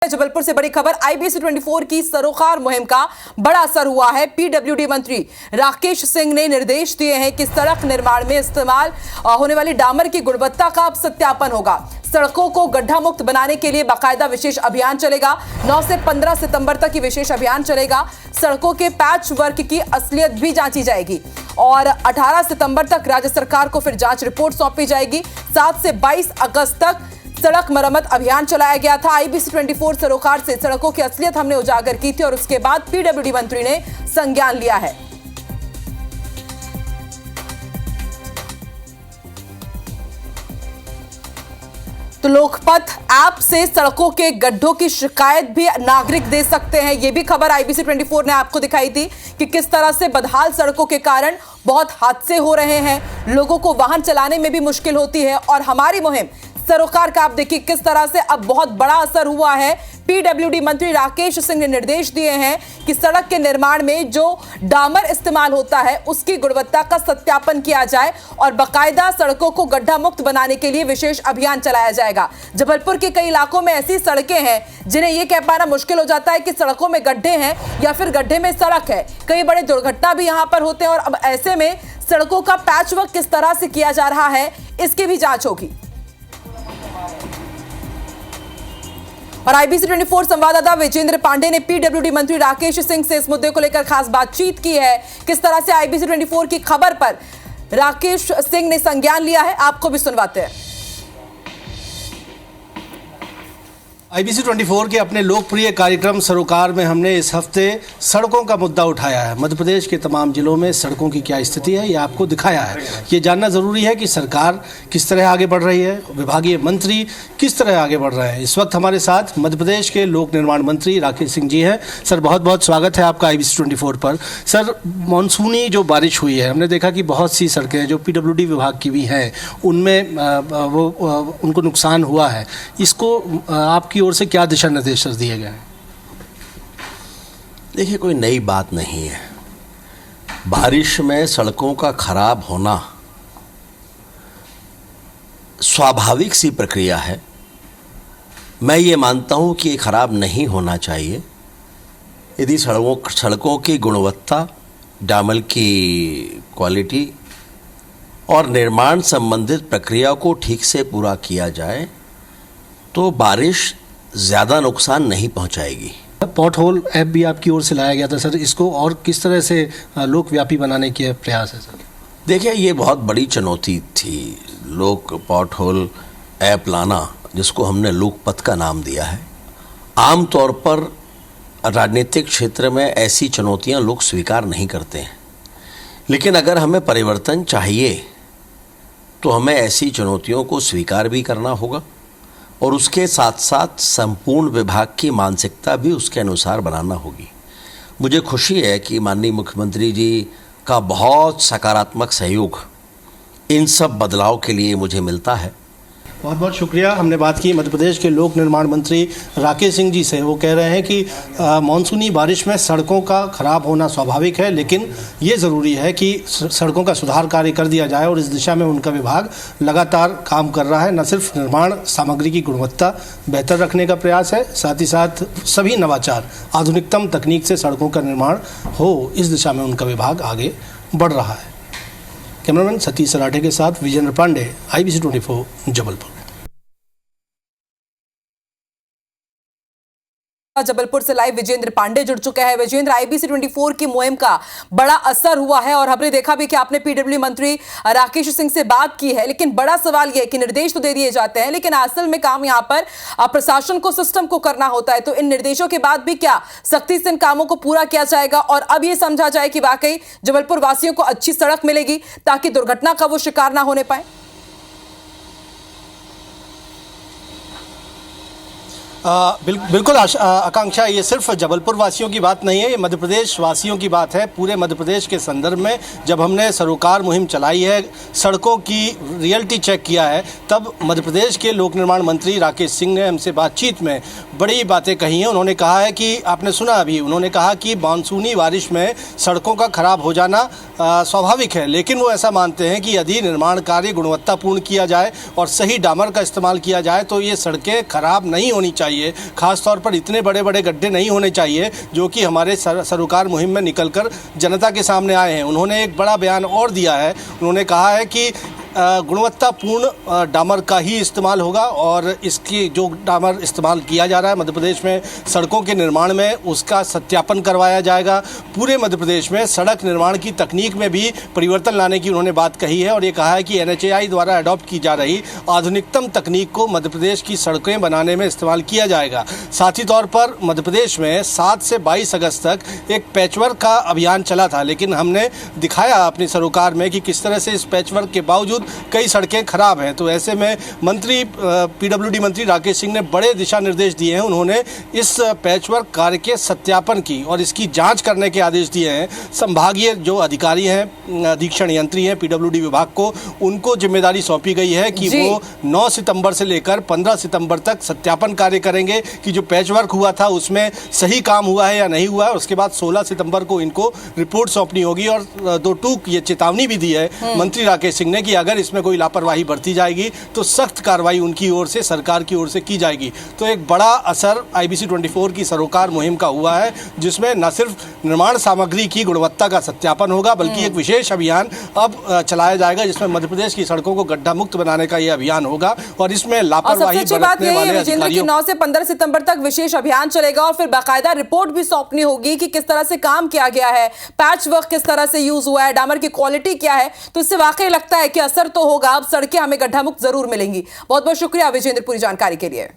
जबलपुर से बड़ी खबर। IBC 24 की सरोकार मुहिम का बड़ा असर हुआ है। PWD मंत्री राकेश सिंह ने निर्देश दिए हैं कि सड़क निर्माण में इस्तेमाल होने वाली डामर की गुणवत्ता का अब सत्यापन होगा। सड़कों को गड्ढा मुक्त बनाने के लिए बाकायदा विशेष अभियान चलेगा। 9 से 15 सितंबर तक ये विशेष अभियान चलेगा। सड़कों के पैच वर्क की असलियत भी जांची जाएगी और 18 सितंबर तक राज्य सरकार को फिर जांच रिपोर्ट सौंपी जाएगी। 7 से 22 अगस्त तक सड़क मरम्मत अभियान चलाया गया था। IBC 24 सरोकार से सड़कों की असलियत हमने उजागर की थी और उसके बाद PWD मंत्री ने संज्ञान लिया है। तो लोकपथ ऐप से सड़कों के गड्ढों की शिकायत भी नागरिक दे सकते हैं। यह भी खबर IBC 24 ने आपको दिखाई थी कि किस तरह से बदहाल सड़कों के कारण बहुत हादसे हो रहे हैं, लोगों को वाहन चलाने में भी मुश्किल होती है। और हमारी मुहिम सरोकार का आप देखिए किस तरह से अब बहुत बड़ा असर हुआ है। PWD मंत्री राकेश सिंह ने निर्देश दिए हैं कि सड़क के निर्माण में जो डामर इस्तेमाल होता है उसकी गुणवत्ता का सत्यापन किया जाए और बाकायदा सड़कों को गड्ढा मुक्त बनाने के लिए विशेष अभियान चलाया जाएगा। जबलपुर के कई इलाकों में ऐसी सड़कें हैं जिन्हें यह कह पाना मुश्किल हो जाता है कि सड़कों में गड्ढे हैं या फिर गड्ढे में सड़क है। कई बड़े दुर्घटना भी यहां पर होते हैं और अब ऐसे में सड़कों का पैच वर्क किस तरह से किया जा रहा है इसकी भी जांच होगी। और IBC 24 संवाददाता विजेंद्र पांडे ने PWD मंत्री राकेश सिंह से इस मुद्दे को लेकर खास बातचीत की है। किस तरह से IBC 24 की खबर पर राकेश सिंह ने संज्ञान लिया है, आपको भी सुनवाते हैं। IBC 24 के अपने लोकप्रिय कार्यक्रम सरोकार में हमने इस हफ्ते सड़कों का मुद्दा उठाया है। मध्य प्रदेश के तमाम जिलों में सड़कों की क्या स्थिति है ये आपको दिखाया है। ये जानना ज़रूरी है कि सरकार किस तरह आगे बढ़ रही है, विभागीय मंत्री किस तरह आगे बढ़ रहे हैं। इस वक्त हमारे साथ मध्य प्रदेश के लोक निर्माण मंत्री राकेश सिंह जी हैं। सर, बहुत बहुत स्वागत है आपका IBC 24 पर। सर, मानसूनी जो बारिश हुई है, हमने देखा कि बहुत सी सड़कें जो PWD विभाग की भी हैं उनमें उनको नुकसान हुआ है। इसको आपकी ओर से क्या दिशा निर्देश दिए गए हैं? देखिए, कोई नई बात नहीं है। बारिश में सड़कों का खराब होना स्वाभाविक सी प्रक्रिया है। मैं ये मानता हूँ कि ये खराब नहीं होना चाहिए। यदि सड़कों की गुणवत्ता, डामर की क्वालिटी और निर्माण संबंधित प्रक्रिया को ठीक से पूरा किया जाए तो बारिश ज़्यादा नुकसान नहीं पहुंचाएगी। पॉट होल ऐप भी आपकी ओर से लाया गया था सर, इसको और किस तरह से लोकव्यापी बनाने के प्रयास है सर? देखिए, ये बहुत बड़ी चुनौती थी लोक पॉट होल ऐप लाना, जिसको हमने लोकपथ का नाम दिया है। आमतौर पर राजनीतिक क्षेत्र में ऐसी चुनौतियां लोग स्वीकार नहीं करते हैं, लेकिन अगर हमें परिवर्तन चाहिए तो हमें ऐसी चुनौतियों को स्वीकार भी करना होगा और उसके साथ साथ संपूर्ण विभाग की मानसिकता भी उसके अनुसार बनाना होगी। मुझे खुशी है कि माननीय मुख्यमंत्री जी का बहुत सकारात्मक सहयोग इन सब बदलाव के लिए मुझे मिलता है। बहुत बहुत शुक्रिया। हमने बात की मध्य प्रदेश के लोक निर्माण मंत्री राकेश सिंह जी से। वो कह रहे हैं कि मानसूनी बारिश में सड़कों का खराब होना स्वाभाविक है, लेकिन ये ज़रूरी है कि सड़कों का सुधार कार्य कर दिया जाए और इस दिशा में उनका विभाग लगातार काम कर रहा है। न सिर्फ निर्माण सामग्री की गुणवत्ता बेहतर रखने का प्रयास है, साथ ही साथ सभी नवाचार, आधुनिकतम तकनीक से सड़कों का निर्माण हो, इस दिशा में उनका विभाग आगे बढ़ रहा है। कैमरामैन सतीश सराठे के साथ विजेंद्र पांडे, IBC 24 जबलपुर। जबलपुर से लाइव विजेंद्र पांडे जुड़ चुके हैं। विजेंद्र, IBC 24 की मुहिम का बड़ा असर हुआ है और हमने देखा भी कि आपने PWD मंत्री राकेश सिंह से बात की है, लेकिन बड़ा सवाल यह है कि निर्देश तो दे दिए जाते हैं लेकिन असल में काम यहां पर प्रशासन को, सिस्टम को करना होता है। तो इन निर्देशों के बाद भी क्या सख्ती से इन कामों को पूरा किया जाएगा और अब यह समझा जाए कि वाकई जबलपुर वासियों को अच्छी सड़क मिलेगी ताकि दुर्घटना का वो शिकार ना होने पाए? बिल्कुल आकांक्षा, ये सिर्फ जबलपुर वासियों की बात नहीं है, ये मध्य प्रदेश वासियों की बात है। पूरे मध्य प्रदेश के संदर्भ में जब हमने सरोकार मुहिम चलाई है, सड़कों की रियलिटी चेक किया है, तब मध्य प्रदेश के लोक निर्माण मंत्री राकेश सिंह ने हमसे बातचीत में बड़ी बातें कही हैं। उन्होंने कहा है कि आपने सुना अभी, उन्होंने कहा कि मानसूनी बारिश में सड़कों का खराब हो जाना स्वाभाविक है, लेकिन वो ऐसा मानते हैं कि यदि निर्माण कार्य गुणवत्तापूर्ण किया जाए और सही डामर का इस्तेमाल किया जाए तो ये सड़कें खराब नहीं होनी चाहिए। चाहिए, खासतौर पर इतने बड़े बड़े गड्ढे नहीं होने चाहिए जो कि हमारे सरोकार मुहिम में निकलकर जनता के सामने आए हैं। उन्होंने एक बड़ा बयान और दिया है। उन्होंने कहा है कि गुणवत्तापूर्ण डामर का ही इस्तेमाल होगा और इसकी जो डामर इस्तेमाल किया जा रहा है मध्य प्रदेश में सड़कों के निर्माण में, उसका सत्यापन करवाया जाएगा। पूरे मध्य प्रदेश में सड़क निर्माण की तकनीक में भी परिवर्तन लाने की उन्होंने बात कही है और ये कहा है कि NHAI द्वारा अडॉप्ट की जा रही आधुनिकतम तकनीक को मध्य प्रदेश की सड़कें बनाने में इस्तेमाल किया जाएगा। साथ ही तौर पर मध्य प्रदेश में 7 से 22 अगस्त तक एक पैचवर्क का अभियान चला था, लेकिन हमने दिखाया अपनी सरोकार में कि किस तरह से इस पैचवर्क के बावजूद कई सड़कें खराब हैं। तो ऐसे में मंत्री PWD मंत्री राकेश सिंह ने बड़े दिशा निर्देश दिए हैं। उन्होंने इस पैचवर्क कार्य के सत्यापन की और इसकी जांच करने के आदेश दिए हैं। संभागीय जो अधिकारी हैं, अधीक्षण यंत्री हैं PWD विभाग को, उनको जिम्मेदारी सौंपी गई है कि वो 9 सितंबर से लेकर 15 सितंबर तक सत्यापन कार्य करेंगे कि जो पैचवर्क हुआ था उसमें सही काम हुआ है या नहीं हुआ है। उसके बाद 16 सितंबर को इनको रिपोर्ट सौंपनी होगी और 2 टूक ये चेतावनी भी दी है मंत्री राकेश सिंह ने कि अगर इसमें कोई लापरवाही बरती जाएगी तो सख्त कार्रवाई उनकी ओर से, सरकार की ओर से की जाएगी। तो एक बड़ा असर IBC 24 की सरोकार मुहिम का हुआ है, जिसमें न सिर्फ निर्माण सामग्री की गुणवत्ता का सत्यापन होगा बल्कि एक विशेष अभियान अब चलाया जाएगा जिसमें मध्य प्रदेश की सड़कों को गड्ढा मुक्त बनाने का यह अभियान होगा और इसमें लापरवाही बरतने वाले अधिकारियों 9 से 15 सितंबर तक विशेष अभियान चलेगा और फिर बाकायदा रिपोर्ट भी सौंपनी होगी कि किस तरह से काम किया गया है, पैच वर्क किस तरह से यूज हुआ है, डामर की क्वालिटी क्या है। तो इससे वाकई लगता है कि असर तो होगा, अब सड़कें हमें गड्ढा मुक्त जरूर मिलेंगी। बहुत बहुत शुक्रिया विजेंद्र पूरी जानकारी के लिए।